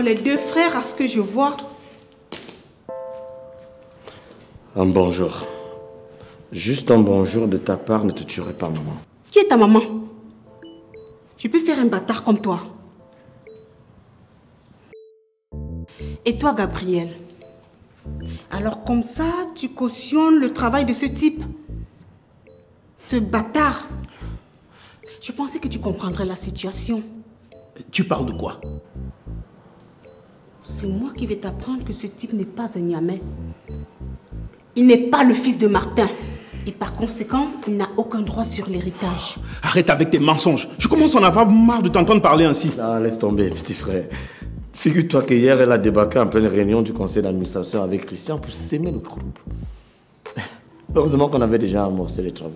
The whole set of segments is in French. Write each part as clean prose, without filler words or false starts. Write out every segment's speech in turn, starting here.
entre les deux frères à ce que je vois. Un bonjour. Juste un bonjour de ta part ne te tuerait pas, maman. Qui est ta maman? Je peux faire un bâtard comme toi. Et toi, Gabriel? Alors comme ça, tu cautionnes le travail de ce type? Ce bâtard? Je pensais que tu comprendrais la situation. Tu parles de quoi? C'est moi qui vais t'apprendre que ce type n'est pas un Niamey. Il n'est pas le fils de Martin. Et par conséquent, il n'a aucun droit sur l'héritage. Arrête avec tes mensonges. Je commence à en avoir marre de t'entendre parler ainsi. Ah, laisse tomber, petit frère. Figure-toi qu'hier, elle a débarqué en pleine réunion du conseil d'administration avec Christian pour s'aimer le groupe. Heureusement qu'on avait déjà amorcé les travaux.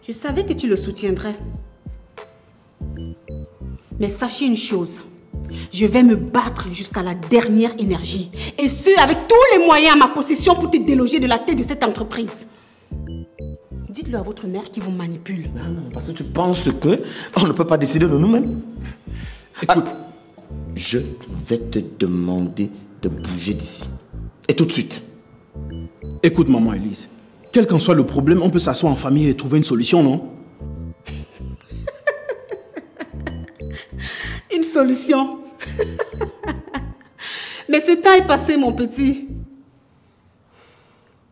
Je savais que tu le soutiendrais. Mais sachez une chose. Je vais me battre jusqu'à la dernière énergie. Et ce, avec tous les moyens à ma possession pour te déloger de la tête de cette entreprise. Dites-le à votre mère qui vous manipule. Non, parce que tu penses que on ne peut pas décider de nous-mêmes. Écoute, je vais te demander de bouger d'ici. Et tout de suite. Écoute, maman Elise. Quel qu'en soit le problème, on peut s'asseoir en famille et trouver une solution, non? Une solution. Mais ce temps est passé, mon petit.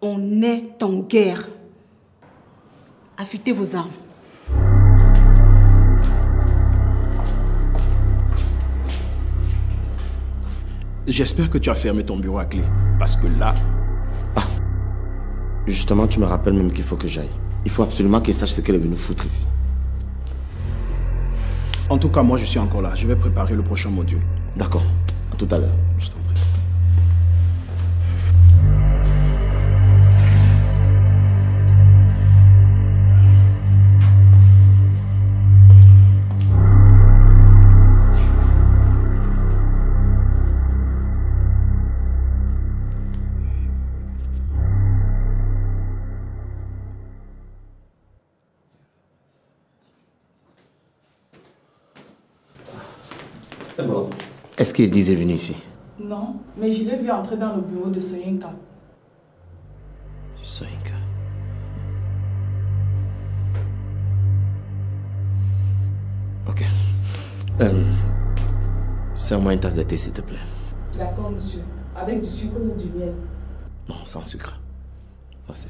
On est en guerre. Affûtez vos armes. J'espère que tu as fermé ton bureau à clé. Parce que là... Ah, justement, tu me rappelles même qu'il faut que j'aille. Il faut absolument qu'elle sache ce qu'elle est venue foutre ici. En tout cas, moi, je suis encore là. Je vais préparer le prochain module. D'accord. À tout à l'heure. Je t'en prie. Bon. Est-ce qu'il disait venir ici? Non, mais je l'ai vu entrer dans le bureau de Soyinka. Soyinka. Ok. Serre-moi une tasse de thé, s'il te plaît. D'accord, monsieur. Avec du sucre ou du miel? Non, sans sucre. Merci.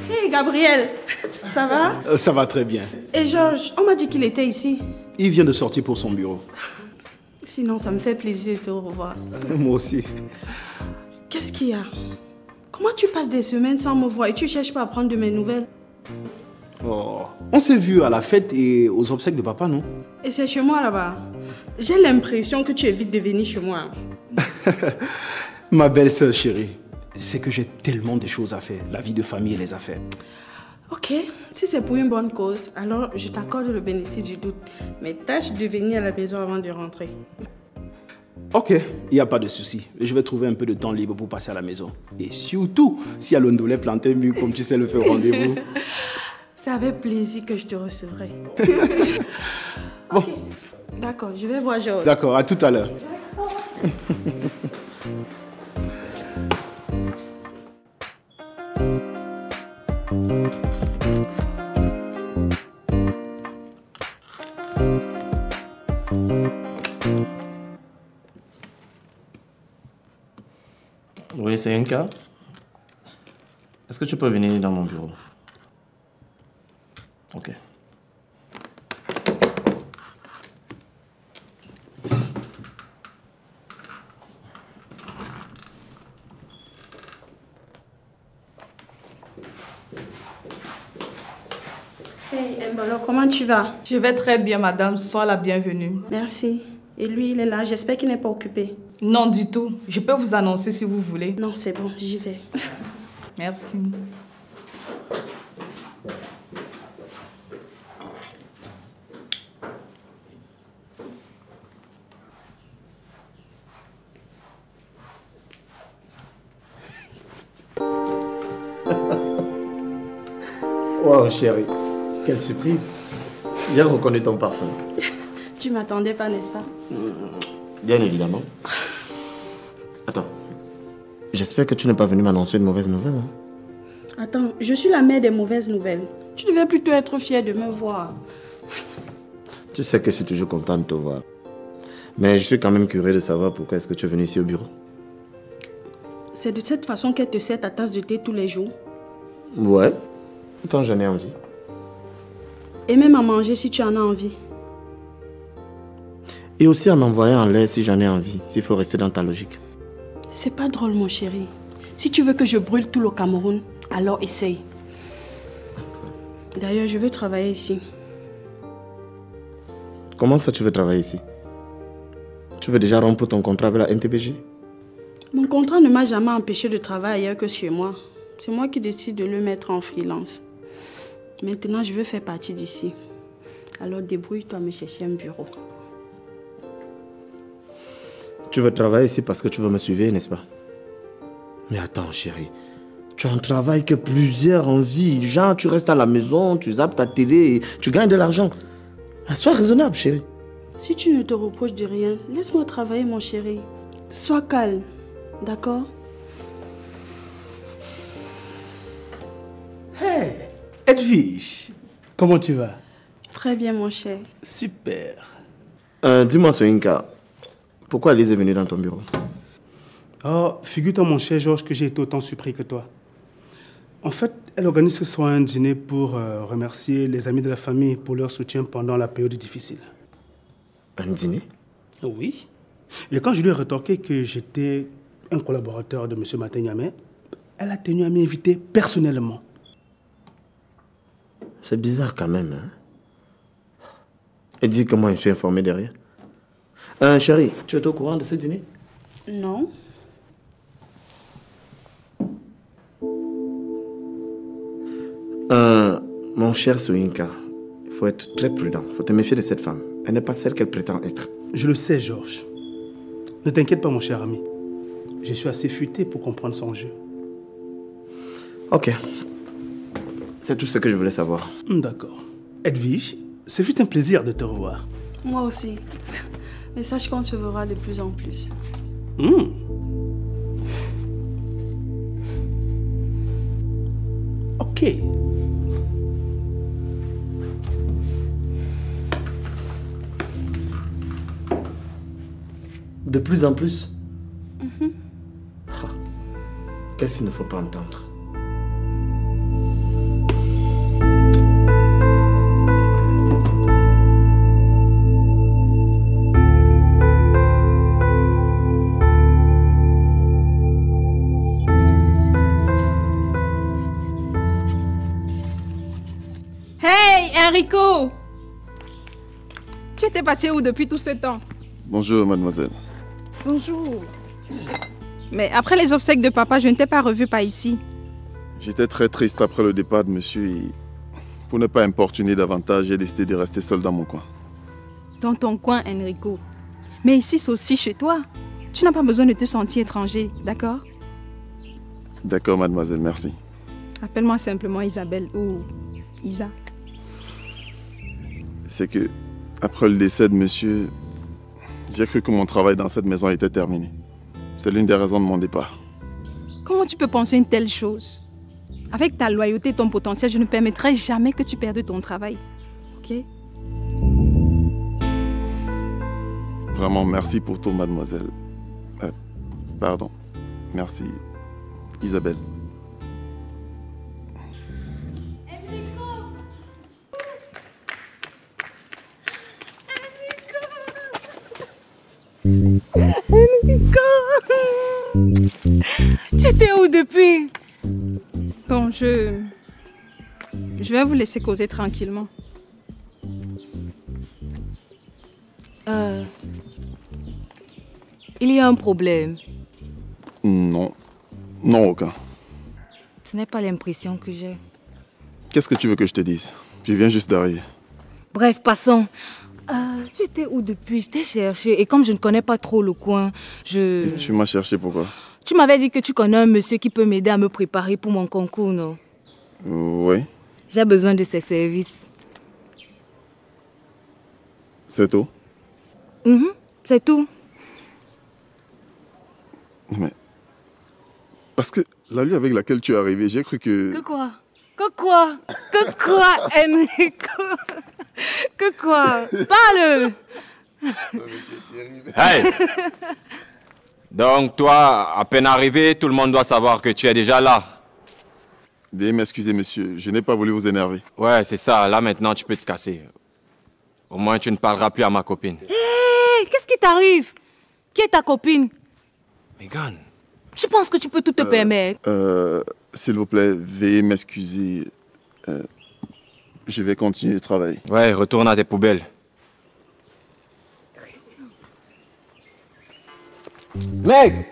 Hey Gabriel, ça va? Ça va très bien. Et Georges, on m'a dit qu'il était ici. Il vient de sortir pour son bureau. Sinon, ça me fait plaisir de te revoir. Moi aussi. Qu'est-ce qu'il y a? Comment tu passes des semaines sans me voir et tu cherches pas à prendre de mes nouvelles? Oh. On s'est vu à la fête et aux obsèques de papa, non? Et c'est chez moi là-bas. J'ai l'impression que tu évites de venir chez moi. Ma belle-sœur chérie, c'est que j'ai tellement de choses à faire. La vie de famille et les affaires. Ok, si c'est pour une bonne cause, alors je t'accorde le bénéfice du doute. Mais tâche de venir à la maison avant de rentrer. Ok, il n'y a pas de souci. Je vais trouver un peu de temps libre pour passer à la maison. Et surtout, si à l'ondolé planté mieux comme tu sais le faire au rendez-vous. C'est avec plaisir que je te recevrai. Bon. Okay. D'accord, je vais voir Georges. D'accord, à tout à l'heure. Oui, c'est un cas. Est-ce que tu peux venir dans mon bureau? Ok. Hey, Mbalo, comment tu vas? Je vais très bien, madame. Sois la bienvenue. Merci. Et lui, il est là. J'espère qu'il n'est pas occupé. Non, du tout. Je peux vous annoncer si vous voulez. Non, c'est bon, j'y vais. Merci. Wow, chérie. Quelle surprise. J'ai reconnu ton parfum. Tu m'attendais pas, n'est-ce pas? Bien évidemment. Attends. J'espère que tu n'es pas venu m'annoncer une mauvaise nouvelle. Hein? Attends, je suis la mère des mauvaises nouvelles. Tu devais plutôt être fière de me voir. Tu sais que je suis toujours content de te voir. Mais je suis quand même curieux de savoir pourquoi est-ce que tu es venu ici au bureau. C'est de cette façon qu'elle te sert ta tasse de thé tous les jours. Ouais, quand j'en ai envie. Et même à manger si tu en as envie. Et aussi à m'envoyer en l'air si j'en ai envie, s'il faut rester dans ta logique. C'est pas drôle, mon chéri. Si tu veux que je brûle tout le Cameroun, alors essaye. D'ailleurs, je veux travailler ici. Comment ça tu veux travailler ici? Tu veux déjà rompre ton contrat avec la NTBG? Mon contrat ne m'a jamais empêché de travailler ailleurs que chez moi. C'est moi qui décide de le mettre en freelance. Maintenant, je veux faire partie d'ici. Alors débrouille-toi à me chercher un bureau. Tu veux travailler ici parce que tu veux me suivre, n'est-ce pas? Mais attends, chérie. Tu as un travail que plusieurs envient. Genre, tu restes à la maison, tu zappes ta télé et tu gagnes de l'argent. Sois raisonnable, chérie. Si tu ne te reproches de rien, laisse-moi travailler, mon chéri. Sois calme, d'accord? Hey, Edwige, comment tu vas? Très bien, mon cher. Super. Dis-moi, Soyinka, pourquoi Lise est venue dans ton bureau? Oh, figure-toi, mon cher Georges, que j'ai été autant surpris que toi. En fait, elle organise ce soir un dîner pour remercier les amis de la famille pour leur soutien pendant la période difficile. Un dîner? Oui. Et quand je lui ai rétorqué que j'étais un collaborateur de M. Matin-Niamey, elle a tenu à m'inviter personnellement. C'est bizarre quand même, hein? Et dis comment je suis informé de rien. Chérie, tu es au courant de ce dîner? Non. Mon cher Soyinka, il faut être très prudent. Il faut te méfier de cette femme. Elle n'est pas celle qu'elle prétend être. Je le sais, Georges. Ne t'inquiète pas, mon cher ami. Je suis assez futé pour comprendre son jeu. Ok. C'est tout ce que je voulais savoir. D'accord. Edwige, ce fut un plaisir de te revoir. Moi aussi. Mais sache qu'on se verra de plus en plus. Ok. De plus en plus? Qu'est-ce qu'il ne faut pas entendre? Hey, Enrico! Tu étais passé où depuis tout ce temps? Bonjour, mademoiselle. Bonjour. Mais après les obsèques de papa, je ne t'ai pas revu par ici. J'étais très triste après le départ de monsieur et pour ne pas importuner davantage, j'ai décidé de rester seul dans mon coin. Dans ton coin, Enrico. Mais ici, c'est aussi chez toi. Tu n'as pas besoin de te sentir étranger, d'accord? D'accord, mademoiselle, merci. Appelle-moi simplement Isabelle ou Isa. C'est que, après le décès de monsieur, j'ai cru que mon travail dans cette maison était terminé. C'est l'une des raisons de mon départ. Comment tu peux penser une telle chose? Avec ta loyauté et ton potentiel, je ne permettrai jamais que tu perdes ton travail. Ok? Vraiment, merci pour tout, mademoiselle. Pardon. Merci, Isabelle. Enrico! Tu étais où depuis? Bon, je vais vous laisser causer tranquillement. Il y a un problème. Non. Non, aucun. Ce n'est pas l'impression que j'ai. Qu'est-ce que tu veux que je te dise? Je viens juste d'arriver. Bref, passons. Tu étais où depuis? Je t'ai cherché et comme je ne connais pas trop le coin, Tu m'as cherché pourquoi? Tu m'avais dit que tu connais un monsieur qui peut m'aider à me préparer pour mon concours, non? Oui. J'ai besoin de ses services. C'est tout? C'est tout. Mais... Parce que la nuit avec laquelle tu es arrivé, j'ai cru que... Que quoi? Que quoi? Que quoi, Enrico? Que quoi? Parle! Hey! Donc toi, à peine arrivé, tout le monde doit savoir que tu es déjà là. Veuillez m'excuser, monsieur. Je n'ai pas voulu vous énerver. Ouais, c'est ça. Là, maintenant, tu peux te casser. Au moins, tu ne parleras plus à ma copine. Hé, qu'est-ce qui t'arrive? Qui est ta copine? Megan. Tu penses que tu peux tout te permettre? S'il vous plaît, veuillez m'excuser. Je vais continuer de travailler. Ouais, retourne à tes poubelles. Meg!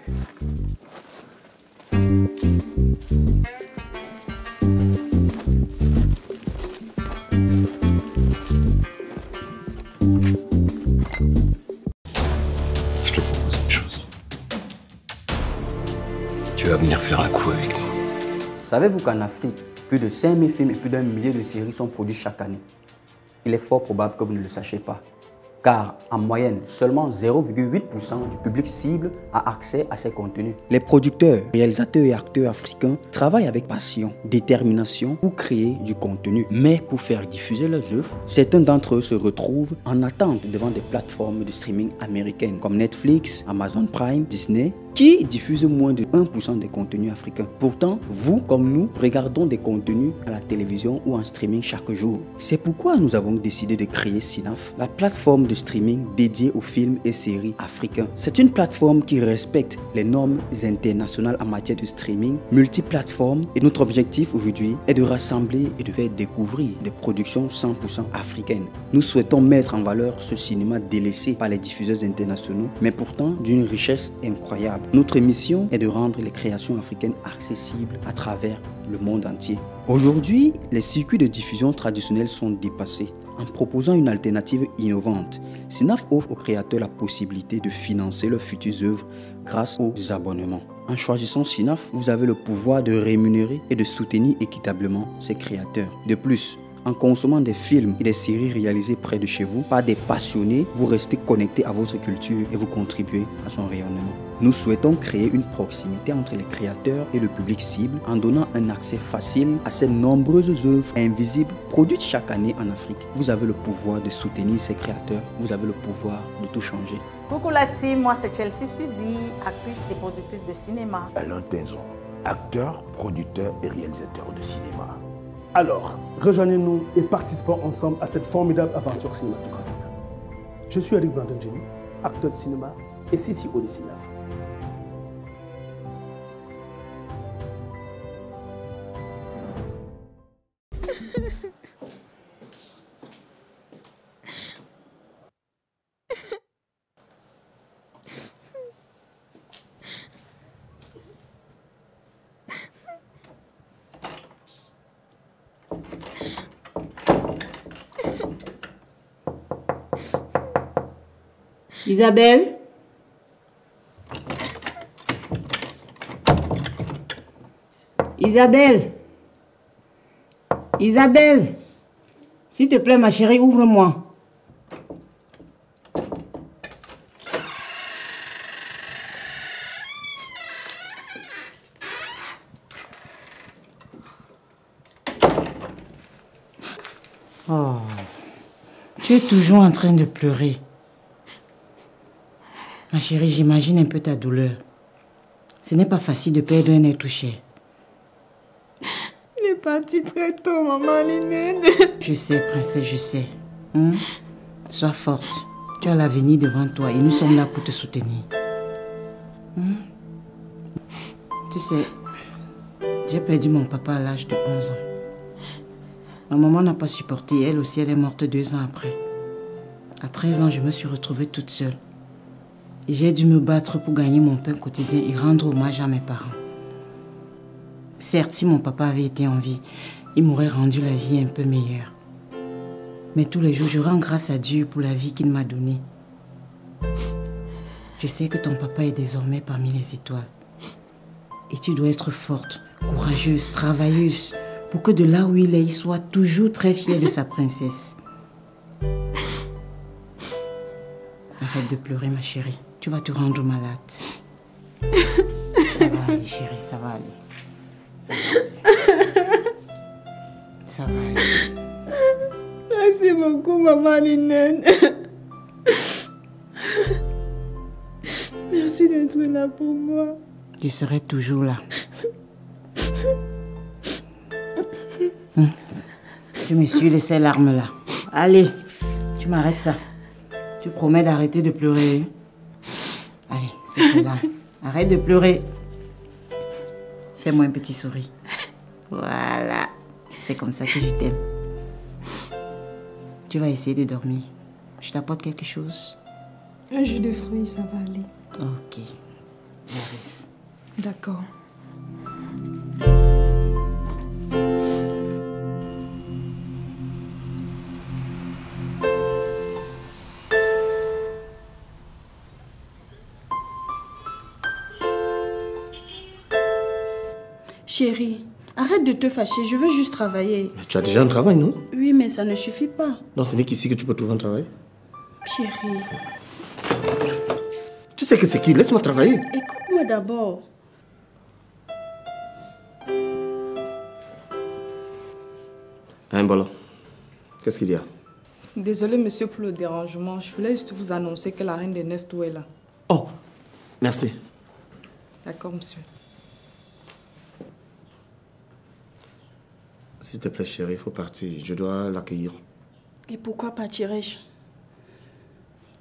Je te propose une chose. Tu vas venir faire un coup avec moi. Savez-vous qu'en Afrique, plus de 5000 films et plus d'1 millier de séries sont produits chaque année? Il est fort probable que vous ne le sachiez pas. Car en moyenne, seulement 0,8% du public cible a accès à ces contenus. Les producteurs, réalisateurs et acteurs africains travaillent avec passion, détermination pour créer du contenu. Mais pour faire diffuser leurs œuvres, certains d'entre eux se retrouvent en attente devant des plateformes de streaming américaines comme Netflix, Amazon Prime, Disney, qui diffusent moins de 1% des contenus africains. Pourtant, vous comme nous, regardons des contenus à la télévision ou en streaming chaque jour. C'est pourquoi nous avons décidé de créer Cinaf, la plateforme de streaming dédiée aux films et séries africains. C'est une plateforme qui respecte les normes internationales en matière de streaming, multiplateforme, et notre objectif aujourd'hui est de rassembler et de faire découvrir des productions 100% africaines. Nous souhaitons mettre en valeur ce cinéma délaissé par les diffuseurs internationaux, mais pourtant d'une richesse incroyable. Notre mission est de rendre les créations africaines accessibles à travers le monde entier. Aujourd'hui, les circuits de diffusion traditionnels sont dépassés. En proposant une alternative innovante, Cinaf offre aux créateurs la possibilité de financer leurs futures œuvres grâce aux abonnements. En choisissant Cinaf, vous avez le pouvoir de rémunérer et de soutenir équitablement ces créateurs. De plus, en consommant des films et des séries réalisées près de chez vous par des passionnés, vous restez connecté à votre culture et vous contribuez à son rayonnement. Nous souhaitons créer une proximité entre les créateurs et le public cible en donnant un accès facile à ces nombreuses œuvres invisibles produites chaque année en Afrique. Vous avez le pouvoir de soutenir ces créateurs, vous avez le pouvoir de tout changer. Coucou la team, moi c'est Chelsea Suzy, actrice et productrice de cinéma. Alain Tenzon, acteur, producteur et réalisateur de cinéma. Alors, rejoignez-nous et participons ensemble à cette formidable aventure cinématographique. Je suis Eric Brandon Jenny, acteur de cinéma et CCO de Cinaf. Isabelle? Isabelle? Isabelle? S'il te plaît, ma chérie, ouvre-moi. Oh, tu es toujours en train de pleurer. Ma chérie, j'imagine un peu ta douleur. Ce n'est pas facile de perdre un être cher. Il est parti très tôt, maman, Ninette. Je sais, princesse, je sais. Sois forte. Tu as l'avenir devant toi et nous sommes là pour te soutenir. Tu sais, j'ai perdu mon papa à l'âge de 11 ans. Ma maman n'a pas supporté. Elle aussi, elle est morte 2 ans après. À 13 ans, je me suis retrouvée toute seule. Et j'ai dû me battre pour gagner mon pain quotidien et rendre hommage à mes parents. Certes, si mon papa avait été en vie, il m'aurait rendu la vie un peu meilleure. Mais tous les jours, je rends grâce à Dieu pour la vie qu'il m'a donnée. Je sais que ton papa est désormais parmi les étoiles. Et tu dois être forte, courageuse, travailleuse pour que de là où il est, il soit toujours très fier de sa princesse. Arrête de pleurer, ma chérie. Tu vas te rendre malade. Ça va aller, chérie, ça va aller. Ça va aller. Merci beaucoup, maman Ninène. Merci d'être là pour moi. Je serai toujours là. Tu me suis ces larmes-là. Allez, tu m'arrêtes ça. Tu promets d'arrêter de pleurer. Allez, c'est là. Arrête de pleurer. Fais-moi un petit sourire. Voilà. C'est comme ça que je t'aime. Tu vas essayer de dormir. Je t'apporte quelque chose? Un jus de fruits, ça va aller. Ok. J'arrive. D'accord. Chérie, arrête de te fâcher, je veux juste travailler. Mais tu as déjà un travail, non? Oui, mais ça ne suffit pas. Non, ce n'est qu'ici que tu peux trouver un travail. Chérie. Tu sais que c'est qui? Laisse-moi travailler. Écoute-moi d'abord. Hein, Bolo? Qu'est-ce qu'il y a? Désolé, monsieur, pour le dérangement. Je voulais juste vous annoncer que la reine des 9 tours est là. Oh, merci. D'accord, monsieur. S'il te plaît, chérie, il faut partir. Je dois l'accueillir. Et pourquoi partirais-je?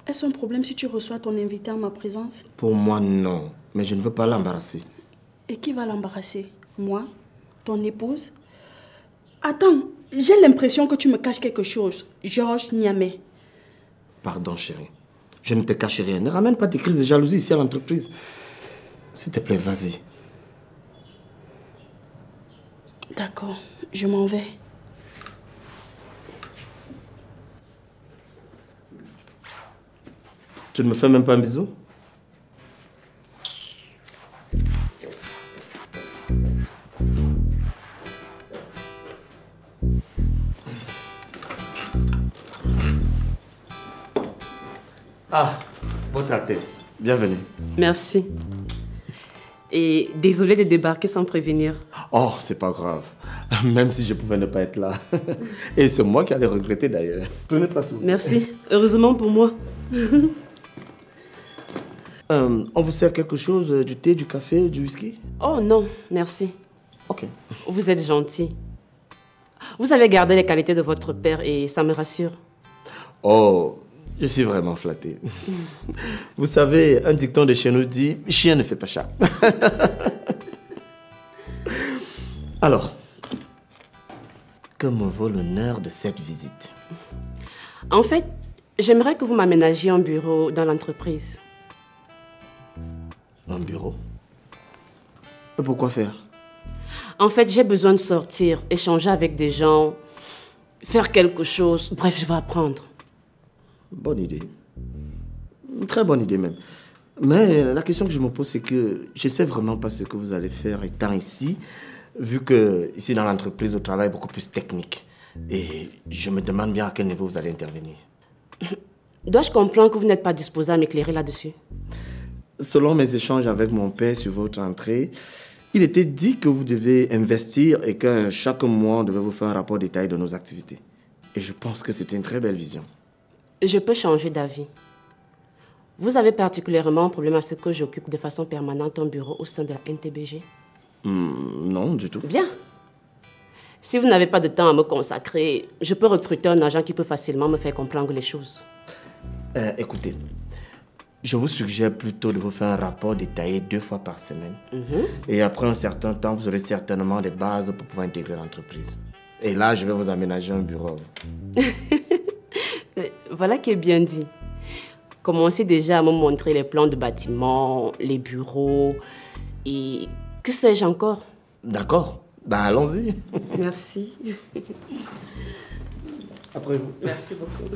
Est-ce un problème si tu reçois ton invité en ma présence? Pour moi, non. Mais je ne veux pas l'embarrasser. Et qui va l'embarrasser? Moi? Ton épouse? Attends, j'ai l'impression que tu me caches quelque chose. Georges Niamey. Pardon, chérie. Je ne te cache rien. Ne ramène pas des crises de jalousie ici à l'entreprise. S'il te plaît, vas-y. D'accord, je m'en vais. Tu ne me fais même pas un bisou? Ah, votre Altesse, bienvenue. Merci. Et désolé de débarquer sans prévenir. Oh, c'est pas grave. Même si je pouvais ne pas être là. Et c'est moi qui allais regretter d'ailleurs. Prenez place. Merci. Heureusement pour moi. On vous sert quelque chose? Du thé, du café, du whisky? Oh non, merci. Ok. Vous êtes gentil. Vous avez gardé les qualités de votre père et ça me rassure. Oh, je suis vraiment flatté. Vous savez, un dicton de chez nous dit « Chien ne fait pas chat ». Alors, que me vaut l'honneur de cette visite? En fait, j'aimerais que vous m'aménagiez un bureau dans l'entreprise. Un bureau? Et pourquoi faire? En fait, j'ai besoin de sortir, échanger avec des gens, faire quelque chose. Bref, je vais apprendre. Bonne idée. Une très bonne idée même. Mais la question que je me pose, c'est que je ne sais vraiment pas ce que vous allez faire étant ici, vu que ici dans l'entreprise, le travail est beaucoup plus technique. Et je me demande bien à quel niveau vous allez intervenir. Dois-je comprendre que vous n'êtes pas disposé à m'éclairer là-dessus? Selon mes échanges avec mon père sur votre entrée, il était dit que vous devez investir et que chaque mois, on devait vous faire un rapport détaillé de nos activités. Et je pense que c'était une très belle vision. Je peux changer d'avis. Vous avez particulièrement un problème à ce que j'occupe de façon permanente un bureau au sein de la NTBG? Non, du tout. Bien. Si vous n'avez pas de temps à me consacrer, je peux recruter un agent qui peut facilement me faire comprendre les choses. Écoutez, je vous suggère plutôt de vous faire un rapport détaillé 2 fois par semaine. Et après un certain temps, vous aurez certainement des bases pour pouvoir intégrer l'entreprise. Et là, je vais vous aménager un bureau. Voilà qui est bien dit. Commencez déjà à me montrer les plans de bâtiments, les bureaux et que sais-je encore. D'accord. Ben, allons-y. Merci. Après vous. Merci beaucoup.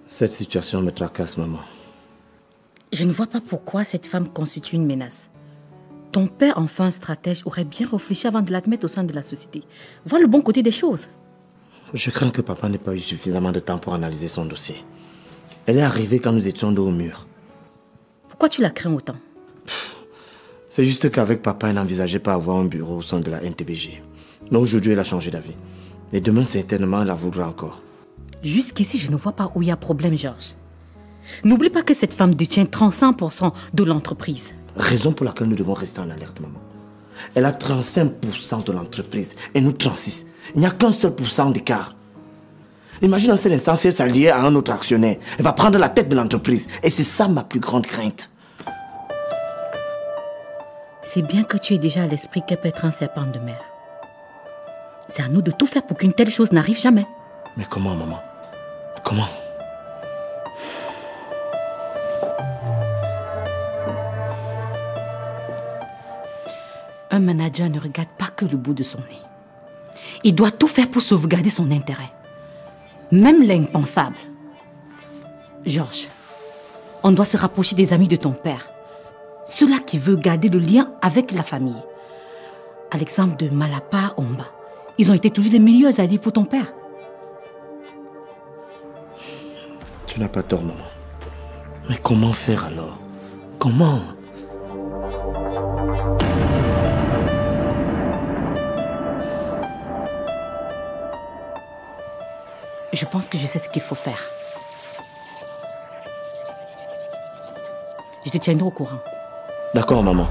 Cette situation me tracasse, maman. Je ne vois pas pourquoi cette femme constitue une menace. Ton père, enfin stratège, aurait bien réfléchi avant de l'admettre au sein de la société. Vois le bon côté des choses. Je crains que papa n'ait pas eu suffisamment de temps pour analyser son dossier. Elle est arrivée quand nous étions dos au mur. Pourquoi tu la crains autant? C'est juste qu'avec papa, elle n'envisageait pas avoir un bureau au sein de la NTBG. Mais aujourd'hui, elle a changé d'avis. Et demain, certainement, elle la voudra encore. Jusqu'ici, je ne vois pas où il y a problème, Georges. N'oublie pas que cette femme détient 35% de l'entreprise. Raison pour laquelle nous devons rester en alerte, maman. Elle a 35% de l'entreprise et nous 36%. Il n'y a qu'un seul pourcent d'écart. Imagine un seul instant si elle s'alliait à un autre actionnaire. Elle va prendre la tête de l'entreprise. Et c'est ça ma plus grande crainte. C'est bien que tu aies déjà à l'esprit qu'elle peut être un serpent de mer. C'est à nous de tout faire pour qu'une telle chose n'arrive jamais. Mais comment, maman? Comment? Un manager ne regarde pas que le bout de son nez. Il doit tout faire pour sauvegarder son intérêt. Même l'impensable. Georges, on doit se rapprocher des amis de ton père. Ceux-là qui veulent garder le lien avec la famille. À l'exemple de Malapa Omba. Ils ont été toujours les meilleurs alliés pour ton père. Tu n'as pas tort, maman. Mais comment faire alors? Comment? Je pense que je sais ce qu'il faut faire. Je te tiendrai au courant. D'accord, maman.